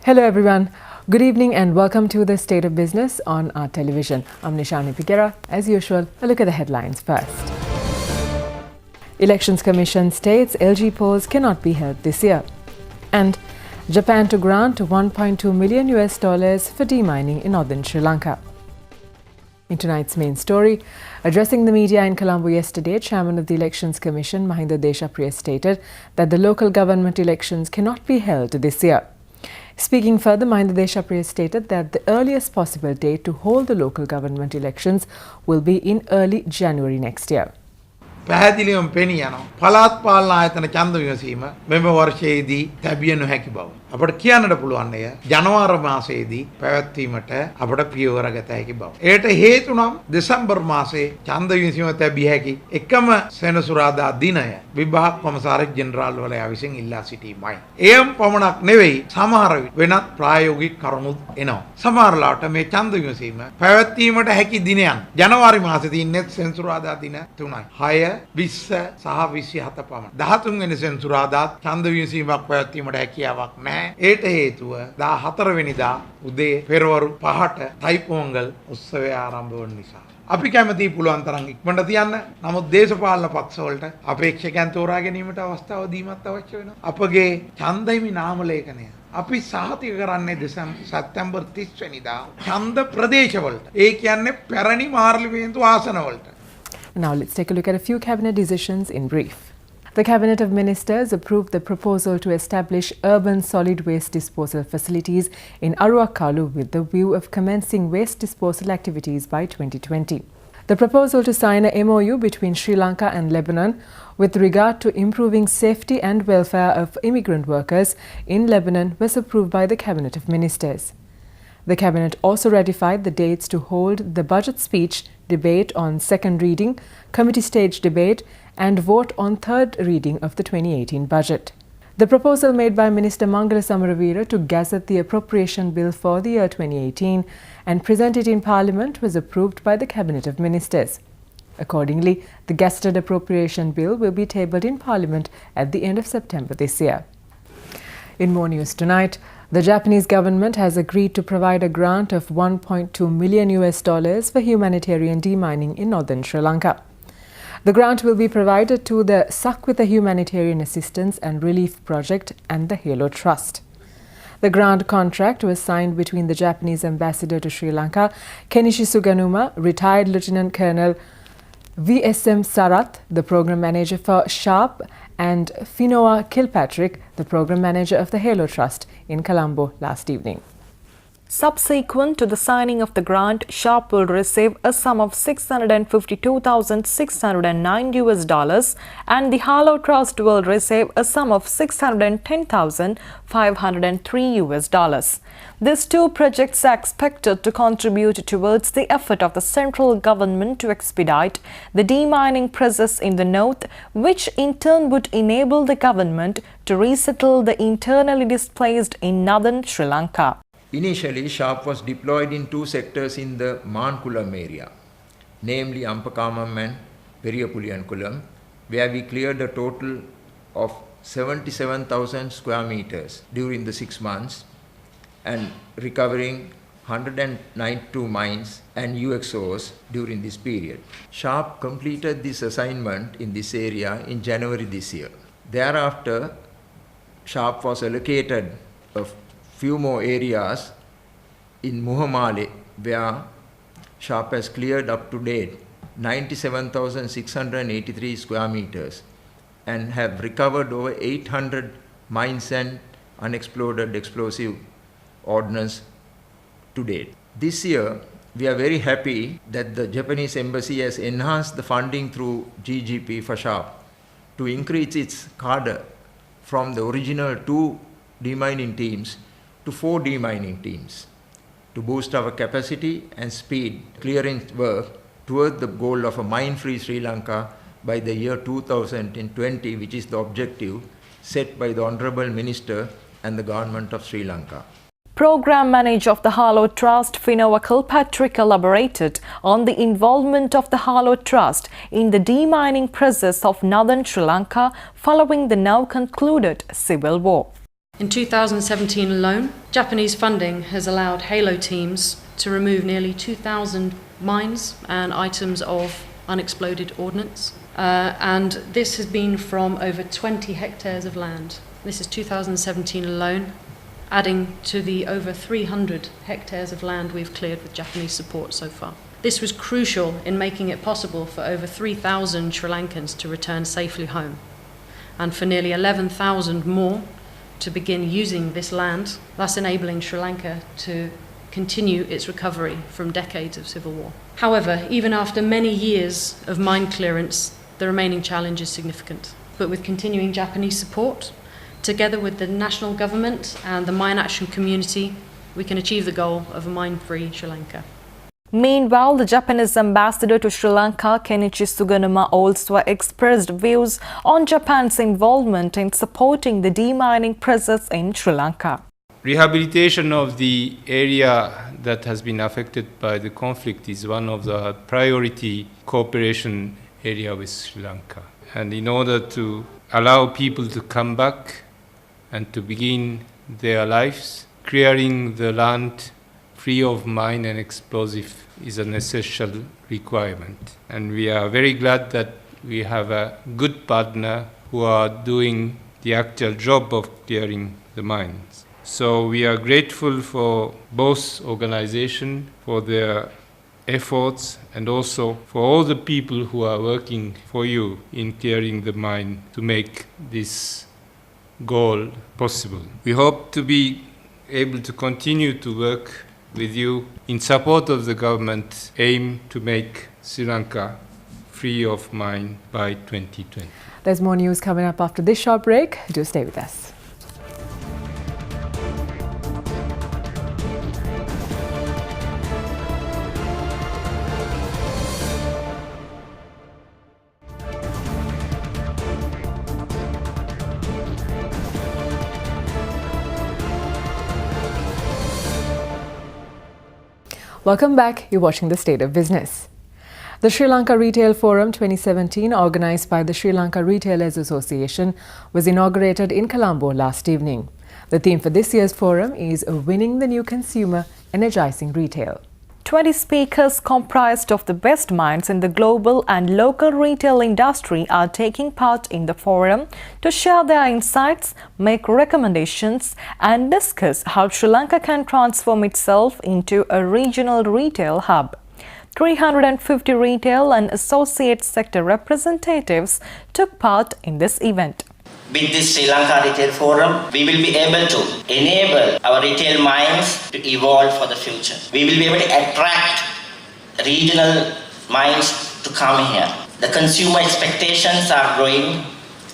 Hello everyone. Good evening and welcome to the State of Business on our television. I'm Nishani Piguera. As usual, a look at the headlines first. Elections Commission states LG polls cannot be held this year. And Japan to grant $1.2 million for demining in northern Sri Lanka. In tonight's main story, addressing the media in Colombo yesterday, Chairman of the Elections Commission, Mahinda Deshapriya, stated that the local government elections cannot be held this year. Speaking further, Mahinda Deshapriya stated that the earliest possible date to hold the local government elections will be in early January next year. පැහැදිලිවම පෙනී යනවා. පළාත් පාලන ආයතන ඡන්ද විමසීම මෙම වර්ෂයේදී තැබිය නොහැකි බව. අපට කියන්නට පුළුවන් එය ජනවාරි මාසයේදී පැවැත්වීමට අපට පියවර ගත හැකි බව. එයට හේතු නම් දෙසැම්බර් මාසයේ ඡන්ද විමසීම තැබිය හැකි එකම සෙනසුරාදා දිනය විභාග කොමසාරිස් ජෙනරාල්වරයා විසින් ඉල්ලා සිටීමයි. එයම පමණක් නෙවෙයි සමහර විට වෙනත් ප්‍රායෝගික කරුණුත් එනවා. සමහර ලාට මේ ඡන්ද විමසීම පැවැත්වීමට හැකි දිනයන් ජනවාරි මාසයේ තින්නේ සෙනසුරාදා දින 3යි. 6 20 සහ 27 පමණ 13 වෙනි සෙනසුරාදාත් ඡන්ද විමසීමක් පැවැත්වීමට හැකියාවක් නැහැ. ඒට හේතුව 14 වෙනිදා උදේ පෙරවරු 5ට තයිපොංගල් උත්සවය ආරම්භ වන නිසා. අපි කැමති පුළුවන් තරම් ඉක්මනට තියන්න. නමුත් දේශපාලන පක්ෂවලට අපේක්ෂකයන් තෝරා ගැනීමට අවස්ථාව දීමත් අවශ්‍ය වෙනවා. අපගේ ඡන්ද හිමි නාම ලේඛනය අපි සහතික කරන්නේ සැප්තැම්බර් 30 වෙනිදා ඡන්ද ප්‍රදේශවලට. ඒ කියන්නේ පැරණි පාර්ලිමේන්තු ආසනවලට. Now let's take a look at a few cabinet decisions in brief. The Cabinet of Ministers approved the proposal to establish urban solid waste disposal facilities in Aruwakalu with the view of commencing waste disposal activities by 2020. The proposal to sign a MOU between Sri Lanka and Lebanon with regard to improving safety and welfare of immigrant workers in Lebanon was approved by the Cabinet of Ministers. The Cabinet also ratified the dates to hold the budget speech, debate on second reading, committee stage debate and vote on third reading of the 2018 budget. The proposal made by Minister Mangala Samaraweera to gazette the appropriation bill for the year 2018 and present it in Parliament was approved by the Cabinet of Ministers. Accordingly, the gazetted appropriation bill will be tabled in Parliament at the end of September this year. In more news tonight, the Japanese government has agreed to provide a grant of $1.2 million for humanitarian demining in northern Sri Lanka. The grant will be provided to the Sakwitha Humanitarian Assistance and Relief Project and the Halo Trust. The grant contract was signed between the Japanese ambassador to Sri Lanka, Kenichi Suganuma, retired Lieutenant Colonel VSM Sarath, the program manager for SHARP, and Finoa Kilpatrick, the program manager of the Halo Trust in Colombo last evening. Subsequent to the signing of the grant, SHARP will receive a sum of $652,609 and the Halo Trust will receive a sum of $610,503. These two projects are expected to contribute towards the effort of the central government to expedite the demining process in the north, which in turn would enable the government to resettle the internally displaced in northern Sri Lanka. Initially, SHARP was deployed in two sectors in the Mankulam area, namely Ampakamam and Periyapuliyankulam, where we cleared a total of 77,000 square meters during the 6 months and recovering 192 mines and UXOs during this period. SHARP completed this assignment in this area in January this year. Thereafter, SHARP was allocated a few more areas in Muhamale, where SHARP has cleared up to date 97,683 square meters and have recovered over 800 mines and unexploded explosive ordnance to date. This year, we are very happy that the Japanese embassy has enhanced the funding through GGP for SHARP to increase its cadre from the original 2 demining teams to 4 demining teams to boost our capacity and speed clearing work toward the goal of a mine-free Sri Lanka by the year 2020, which is the objective set by the Honourable Minister and the Government of Sri Lanka. Program Manager of the Halo Trust, Finoa Kilpatrick, elaborated on the involvement of the Halo Trust in the demining process of northern Sri Lanka following the now concluded civil war. In 2017 alone, Japanese funding has allowed Halo teams to remove nearly 2,000 mines and items of unexploded ordnance. And this has been from over 20 hectares of land. This is 2017 alone, adding to the over 300 hectares of land we've cleared with Japanese support so far. This was crucial in making it possible for over 3,000 Sri Lankans to return safely home, and for nearly 11,000 more to begin using this land, thus enabling Sri Lanka to continue its recovery from decades of civil war. However, even after many years of mine clearance, the remaining challenge is significant. But with continuing Japanese support, together with the national government and the mine action community, we can achieve the goal of a mine-free Sri Lanka. Meanwhile, the Japanese ambassador to Sri Lanka, Kenichi Suganuma, also expressed views on Japan's involvement in supporting the demining process in Sri Lanka. Rehabilitation of the area that has been affected by the conflict is one of the priority cooperation area with Sri Lanka. And in order to allow people to come back and to begin their lives, clearing the land free of mine and explosive is an essential requirement. And we are very glad that we have a good partner who are doing the actual job of clearing the mines. So we are grateful for both organizations for their efforts and also for all the people who are working for you in clearing the mine to make this goal possible. We hope to be able to continue to work with you in support of the government's aim to make Sri Lanka free of mine by 2020. There's more news coming up after this short break. Do stay with us. Welcome back. You're watching The State of Business. The Sri Lanka Retail Forum 2017, organised by the Sri Lanka Retailers Association, was inaugurated in Colombo last evening. The theme for this year's forum is Winning the New Consumer, Energising Retail. 20 speakers comprised of the best minds in the global and local retail industry are taking part in the forum to share their insights, make recommendations and discuss how Sri Lanka can transform itself into a regional retail hub. 350 retail and associate sector representatives took part in this event. With this Sri Lanka Retail Forum, we will be able to enable our retail minds to evolve for the future. We will be able to attract regional minds to come here. The consumer expectations are growing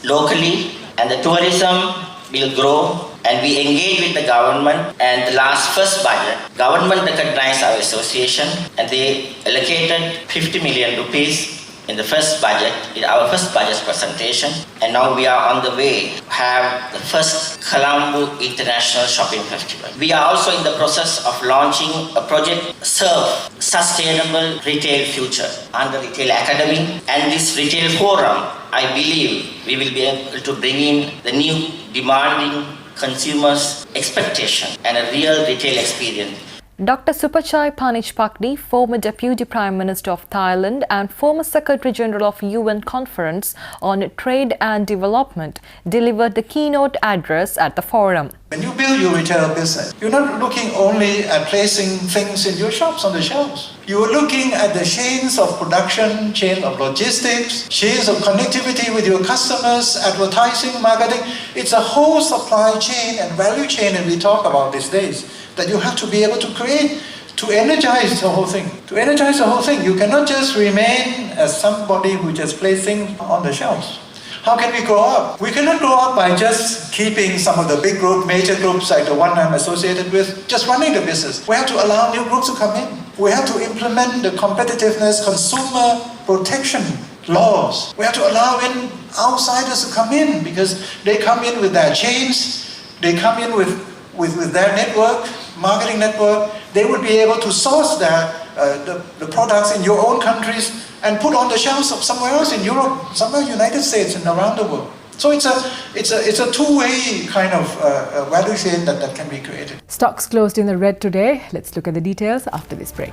locally and the tourism will grow, and we engage with the government. And the first budget, government recognized our association and they allocated 50 million rupees in the first budget, in our first budget presentation, and now we are on the way to have the first Colombo International Shopping Festival. We are also in the process of launching a project, SURF, Sustainable Retail Future, under Retail Academy. And this Retail Forum, I believe we will be able to bring in the new demanding consumers' expectation and a real retail experience. Dr. Supachai Panich-Pakdi, former Deputy Prime Minister of Thailand and former Secretary General of UN Conference on Trade and Development, delivered the keynote address at the forum. When you build your retail business, you're not looking only at placing things in your shops on the shelves. You are looking at the chains of production, chain of logistics, chains of connectivity with your customers, advertising, marketing. It's a whole supply chain and value chain that we talk about these days that you have to be able to create to energize the whole thing. To energize the whole thing, you cannot just remain as somebody who just places things on the shelves. How can we grow up? We cannot grow up by just keeping some of the big group, major groups like the one I'm associated with, just running the business. We have to allow new groups to come in. We have to implement the competitiveness, consumer protection laws. We have to allow in outsiders to come in because they come in with their chains, they come in with their network, marketing network. They would be able to source the products in your own countries and put on the shelves of somewhere else in Europe, somewhere in the United States and around the world. So it's a two-way kind of value chain that can be created. Stocks closed in the red today. Let's look at the details after this break.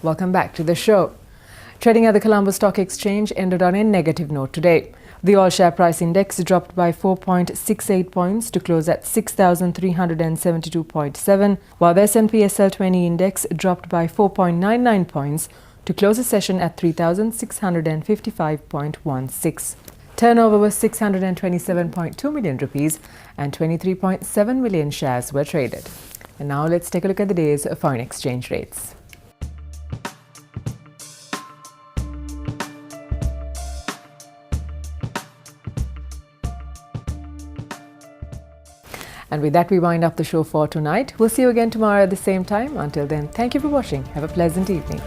Welcome back to the show. Trading at the Colombo Stock Exchange ended on a negative note today. The all share price index dropped by 4.68 points to close at 6,372.7, while the S&P SL20 index dropped by 4.99 points to close the session at 3,655.16. Turnover was 627.2 million rupees and 23.7 million shares were traded. And now let's take a look at the day's foreign exchange rates. And with that, we wind up the show for tonight. We'll see you again tomorrow at the same time. Until then, thank you for watching. Have a pleasant evening.